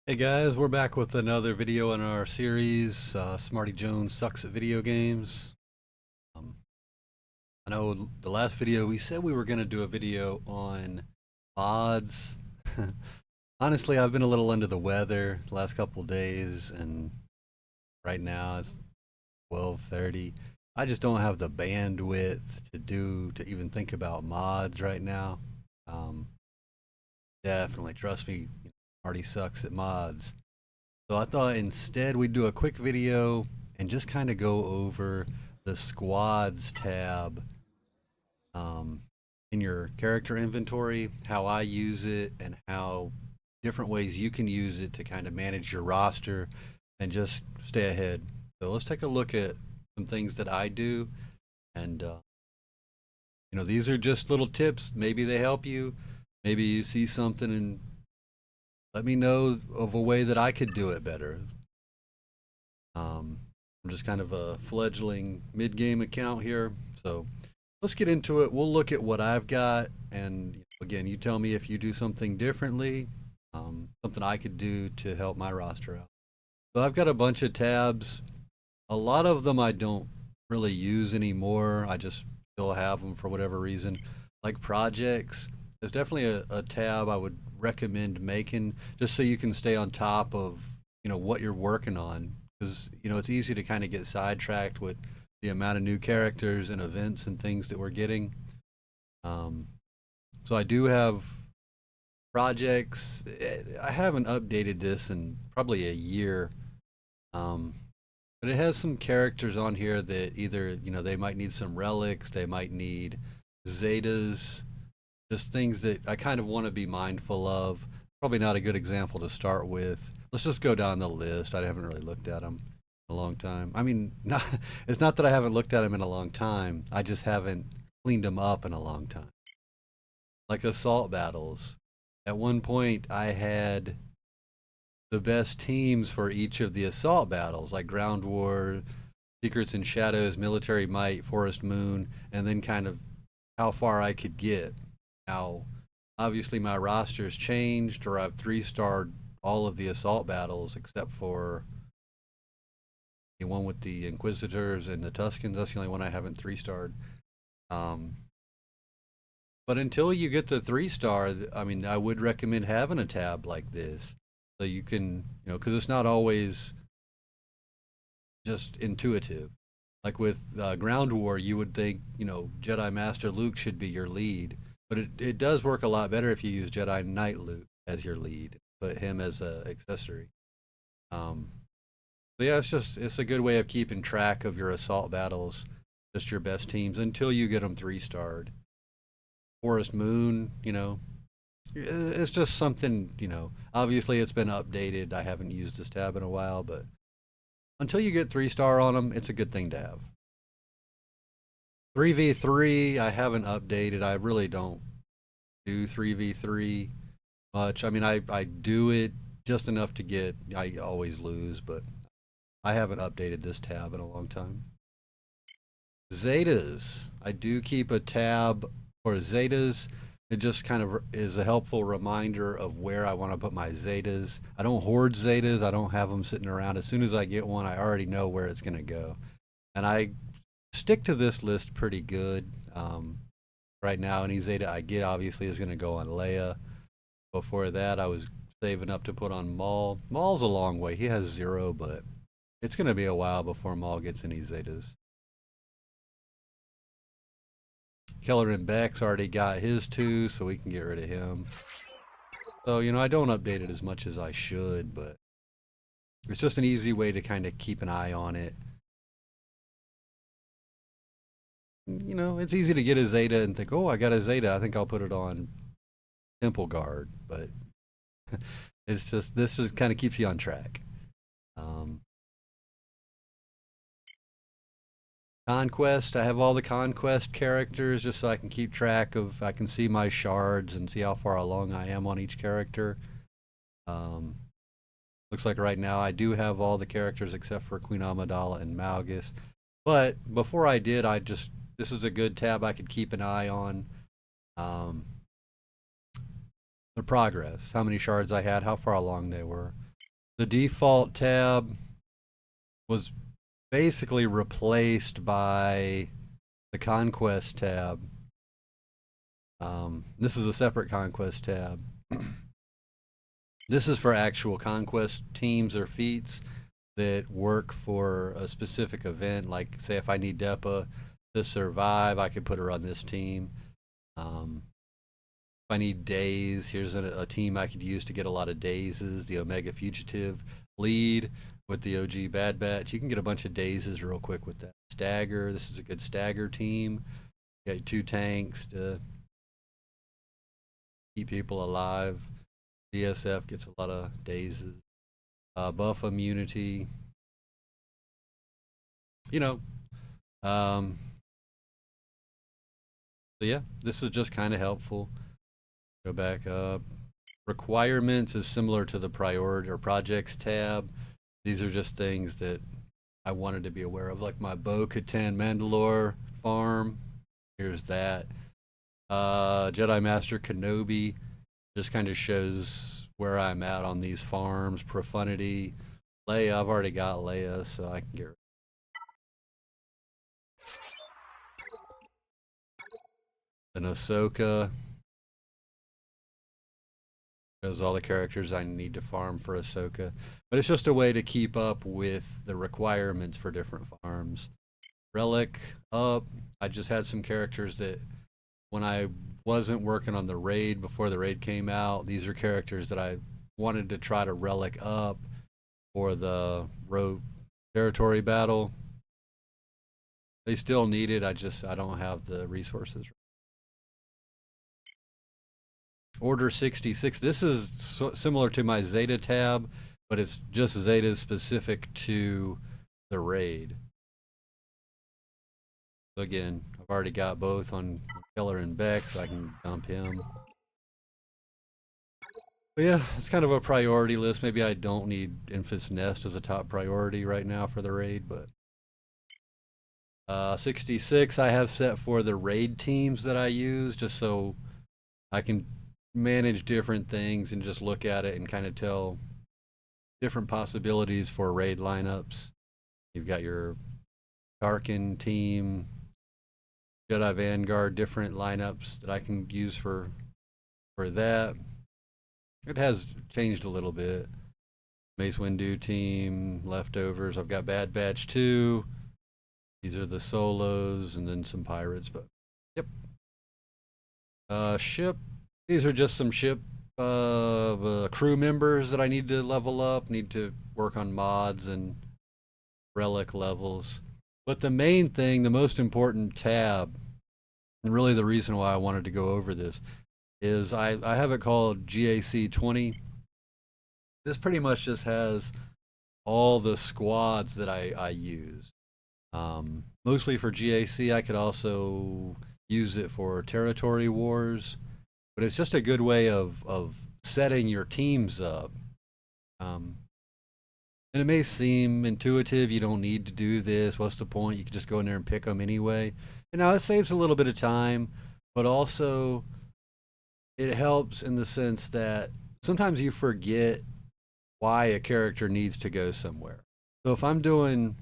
Hey guys, we're back with another video in our series, Smarty Jones Sucks at Video Games. Um, I know the last video we said we were going to do a video on mods. Honestly, I've been a little under the weather the last couple days, and right now it's 12:30. I just don't have the bandwidth to even think about mods right now. Um, Definitely, trust me, Smarty sucks at mods. So I thought instead we'd do a quick video and just kind of go over the squads tab um, in your character inventory, how I use it, and how different ways you can use it to kind of manage your roster and just stay ahead. So let's take a look at some things that I do, and these are just little tips. Maybe they help you. Maybe you see something and let me know of a way that I could do it better. I'm just kind of a fledgling mid-game account here, so let's get into it. We'll look at what I've got, and again, you tell me if you do something differently, something I could do to help my roster out. So I've got a bunch of tabs. A lot of them I don't really use anymore. I just still have them for whatever reason. Like projects, there's definitely a tab I would recommend making just so you can stay on top of what you're working on, because it's easy to kind of get sidetracked with the amount of new characters and events and things that we're getting. Um, so I do have projects. I haven't updated this in probably a year, but it has some characters on here that either they might need some relics, they might need zetas, just things that I kind of want to be mindful of. Probably not a good example to start with. Let's just go down the list. I haven't really looked at them in a long time. I mean, it's not that I haven't looked at them in a long time. I just haven't cleaned them up in a long time. Like assault battles. At one point, I had the best teams for each of the assault battles, like Ground War, Secrets and Shadows, Military Might, Forest Moon, and then kind of how far I could get. Now, obviously, my roster's changed, or I've three-starred all of the assault battles except for the one with the Inquisitors and the Tuscans. That's the only one I haven't three-starred. Um, but until you get the three-star, I mean, I would recommend having a tab like this so you can, because it's not always just intuitive. Like with Ground War, you would think, Jedi Master Luke should be your lead, but it does work a lot better if you use Jedi Knight Luke as your lead, put him as an accessory. Um, so yeah, it's a good way of keeping track of your assault battles, just your best teams until you get them three-starred. Forest Moon, it's just something, obviously it's been updated. I haven't used this tab in a while, but until you get three-star on them, it's a good thing to have. 3v3, I haven't updated. I really don't do 3v3 much. I mean, I do it just enough to get, I always lose, but I haven't updated this tab in a long time. Zetas. I do keep a tab for Zetas. It just kind of is a helpful reminder of where I want to put my Zetas. I don't hoard Zetas. I don't have them sitting around. As soon as I get one, I already know where it's going to go. And I stick to this list pretty good. Right now, any Zeta I get obviously is going to go on Leia. Before that, I was saving up to put on Maul. Maul's a long way. He has 0, but it's going to be a while before Maul gets any Zetas. Keller and Beck's already got his 2, so we can get rid of him. So, I don't update it as much as I should, but it's just an easy way to kind of keep an eye on it. It's easy to get a Zeta and think, oh, I got a Zeta. I think I'll put it on Temple Guard, but this just kind of keeps you on track. Conquest, I have all the Conquest characters just so I can keep track of, I can see my shards and see how far along I am on each character. Looks like right now I do have all the characters except for Queen Amidala and Malgus. But before I did, this is a good tab I could keep an eye on. The progress, how many shards I had, how far along they were. The default tab was basically replaced by the Conquest tab. This is a separate Conquest tab. This is for actual Conquest teams or feats that work for a specific event. Like, say, if I need Depa to survive, I could put her on this team. If I need days, here's a team I could use to get a lot of dazes. The Omega Fugitive lead with the OG Bad Batch. You can get a bunch of dazes real quick with that. Stagger, this is a good stagger team. You got 2 tanks to keep people alive. DSF gets a lot of dazes. Buff immunity. You know. So yeah, this is just kind of helpful. Go back up. Requirements is similar to the priority or projects tab. These are just things that I wanted to be aware of, like my Bo-Katan Mandalore farm. Here's that. Jedi Master Kenobi just kind of shows where I'm at on these farms. Profundity. Leia, I've already got Leia, so I can get rid. And Ahsoka shows all the characters I need to farm for Ahsoka. But it's just a way to keep up with the requirements for different farms. Relic up. I just had some characters that when I wasn't working on the raid before the raid came out, these are characters that I wanted to try to relic up for the road territory battle. They still need it. I don't have the resources. Order 66. This is similar to my Zeta tab, but it's just Zeta specific to the raid. So again, I've already got both on Keller and Beck, so I can dump him. But yeah, it's kind of a priority list. Maybe I don't need Infant's Nest as a top priority right now for the raid, but 66 I have set for the raid teams that I use, just so I can manage different things and just look at it and kind of tell different possibilities for raid lineups. You've got your Tarkin team, Jedi Vanguard, different lineups that I can use for that. It has changed a little bit. Mace Windu team, leftovers. I've got Bad Batch 2. These are the solos and then some pirates, but yep. Ship. These are just some ship crew members that I need to level up, need to work on mods and relic levels. But the main thing, the most important tab, and really the reason why I wanted to go over this, is I have it called GAC 20. This pretty much just has all the squads that I use. Mostly for GAC. I could also use it for territory wars, but it's just a good way of setting your teams up. And it may seem intuitive, you don't need to do this, what's the point, you can just go in there and pick them anyway. And now it saves a little bit of time, but also it helps in the sense that sometimes you forget why a character needs to go somewhere. So if I'm doing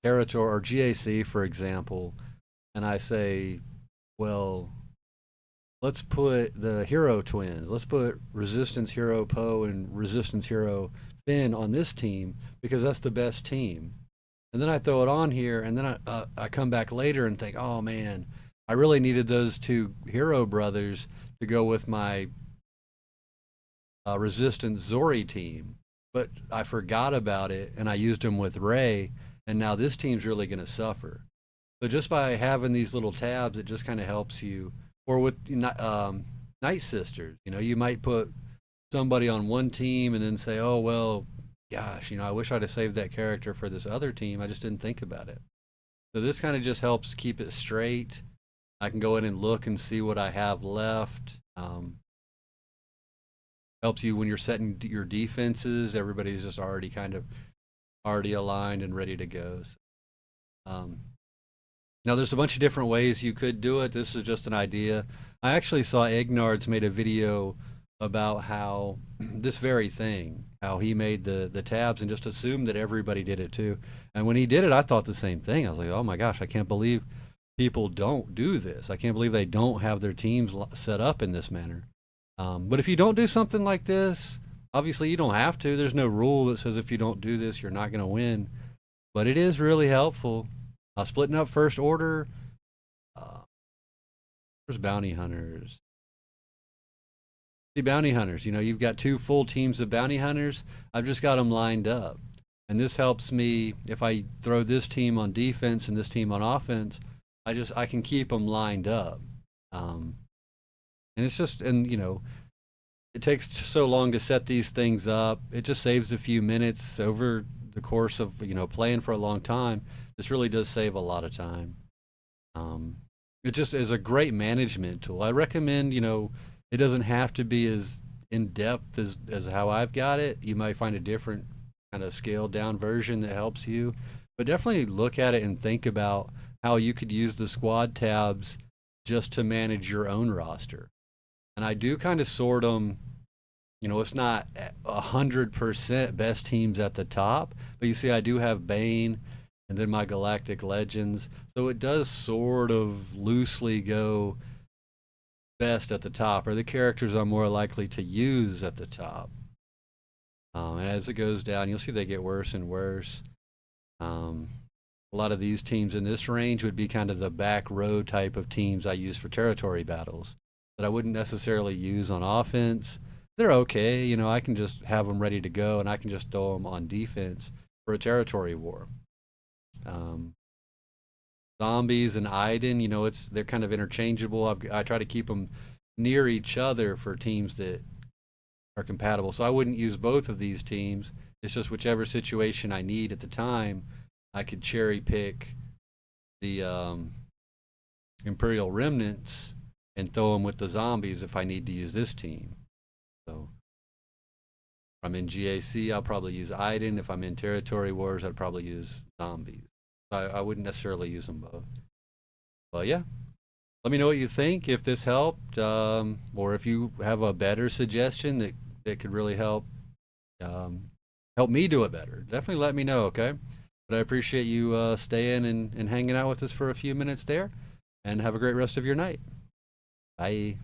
territory or GAC, for example, and I say, well, let's put the hero twins, let's put Resistance Hero Poe and Resistance Hero Finn on this team because that's the best team. And then I throw it on here, and then I come back later and think, oh man, I really needed those 2 hero brothers to go with my Resistance Zori team. But I forgot about it, and I used them with Rey, and now this team's really going to suffer. So just by having these little tabs, it just kind of helps you. Or with Night Sisters, you might put somebody on one team and then say, oh, well, gosh, I wish I'd have saved that character for this other team. I just didn't think about it. So this kind of just helps keep it straight. I can go in and look and see what I have left. Helps you when you're setting your defenses. Everybody's just already aligned and ready to go. So, now there's a bunch of different ways you could do it. This is just an idea. I actually saw Egnard's made a video about how this very thing, how he made the tabs and just assumed that everybody did it too. And when he did it, I thought the same thing. I was like, oh my gosh, I can't believe people don't do this. I can't believe they don't have their teams set up in this manner. But if you don't do something like this, obviously you don't have to. There's no rule that says if you don't do this, you're not going to win. But it is really helpful. Splitting up first order. Uh, there's bounty hunters. See, bounty hunters, you know, you've got two full teams of bounty hunters. I've just got them lined up. And this helps me if I throw this team on defense and this team on offense. I can keep them lined up. And it's just, and you know, it takes so long to set these things up. It just saves a few minutes over the course of, you know, playing for a long time. This really does save a lot of time. It just is a great management tool. I recommend, you know, it doesn't have to be as in depth as how I've got it. You might find a different kind of scaled down version that helps you, but definitely look at it and think about how you could use the squad tabs just to manage your own roster. And I do kind of sort them. You know, it's not 100% best teams at the top, but you see, I do have Bane and then my Galactic Legends, so it does sort of loosely go best at the top, or the characters I'm more likely to use at the top. And as it goes down, you'll see they get worse and worse. A lot of these teams in this range would be kind of the back row type of teams I use for territory battles that I wouldn't necessarily use on offense. They're okay, you know, I can just have them ready to go and I can just throw them on defense for a territory war. Zombies and Iden, you know, they're kind of interchangeable. I try to keep them near each other for teams that are compatible. So I wouldn't use both of these teams. It's just whichever situation I need at the time, I could cherry pick the Imperial Remnants and throw them with the zombies if I need to use this team. So if I'm in GAC, I'll probably use Iden. If I'm in Territory Wars, I'd probably use zombies. I wouldn't necessarily use them both. But yeah, let me know what you think, if this helped, or if you have a better suggestion that could really help me do it better. Definitely let me know, okay? But I appreciate you staying and hanging out with us for a few minutes there, and have a great rest of your night. Bye.